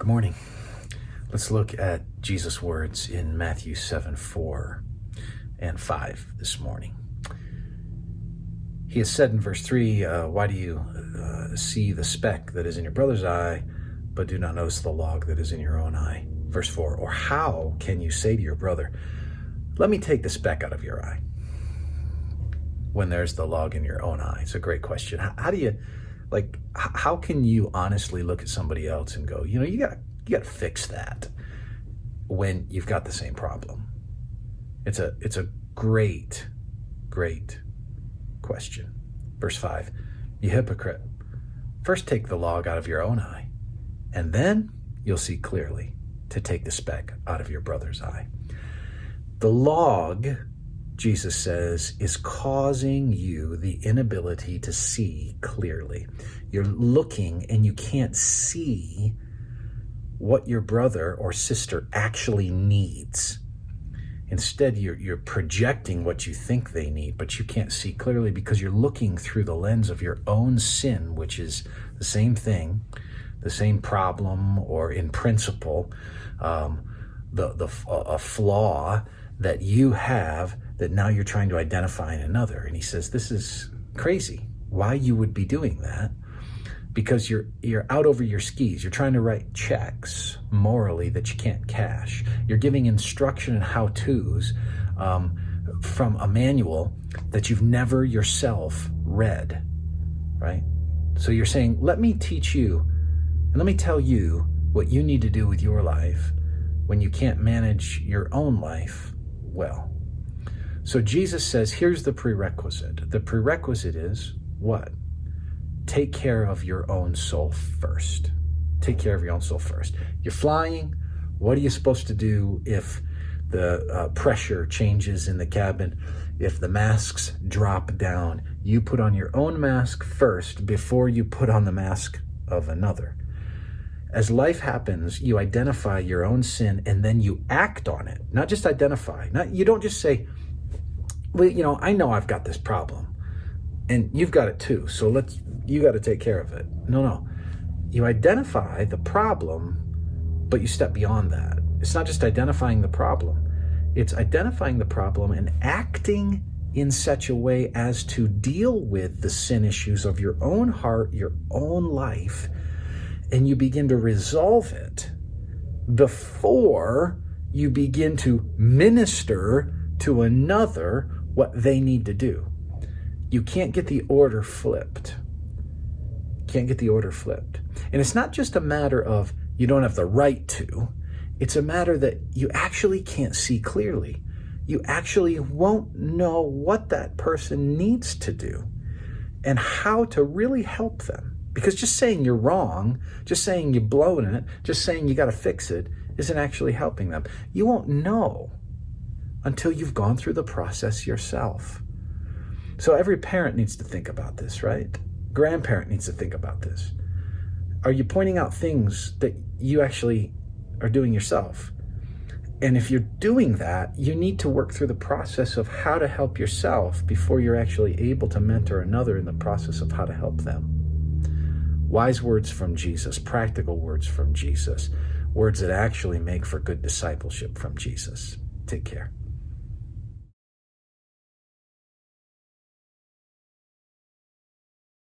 morning. Let's look at Jesus' words in Matthew 7:4 and 5 this morning. He has said in verse 3, why do you see the speck that is in your brother's eye, but do not notice the log that is in your own eye? Verse 4, or how can you say to your brother, let me take the speck out of your eye, when there's the log in your own eye? It's a great question. How can you honestly look at somebody else and go, you got to fix that when you've got the same problem? It's a great question. Verse 5, you hypocrite, first take the log out of your own eye, and then you'll see clearly to take the speck out of your brother's eye. The log, Jesus says, is causing you the inability to see clearly. You're looking and you can't see what your brother or sister actually needs. Instead, you're projecting what you think they need, but you can't see clearly because you're looking through the lens of your own sin, which is the same thing, the same problem, or in principle, a flaw that you have that now you're trying to identify in another. And he says, this is crazy. Why you would be doing that? Because you're out over your skis. You're trying to write checks morally that you can't cash. You're giving instruction and how-tos from a manual that you've never yourself read, right? So you're saying, let me teach you and let me tell you what you need to do with your life when you can't manage your own life well. So Jesus says, here's the prerequisite. The prerequisite is what? Take care of your own soul first. Take care of your own soul first. You're flying. What are you supposed to do if the pressure changes in the cabin? If the masks drop down, you put on your own mask first before you put on the mask of another. As life happens, you identify your own sin and then you act on it. Not just identify. You don't just say, well, I know I've got this problem and you've got it too. So you got to take care of it. No. You identify the problem, but you step beyond that. It's not just identifying the problem. It's identifying the problem and acting in such a way as to deal with the sin issues of your own heart, your own life, and you begin to resolve it before you begin to minister to another what they need to do. You can't get the order flipped. And it's not just a matter of you don't have the right to. It's a matter that you actually can't see clearly. You actually won't know what that person needs to do and how to really help them. Because just saying you're wrong, just saying you're blowing it, just saying you got to fix it, isn't actually helping them. You won't know until you've gone through the process yourself. So every parent needs to think about this, right? Grandparent needs to think about this. Are you pointing out things that you actually are doing yourself? And if you're doing that, you need to work through the process of how to help yourself before you're actually able to mentor another in the process of how to help them. Wise words from Jesus, practical words from Jesus, words that actually make for good discipleship from Jesus. Take care.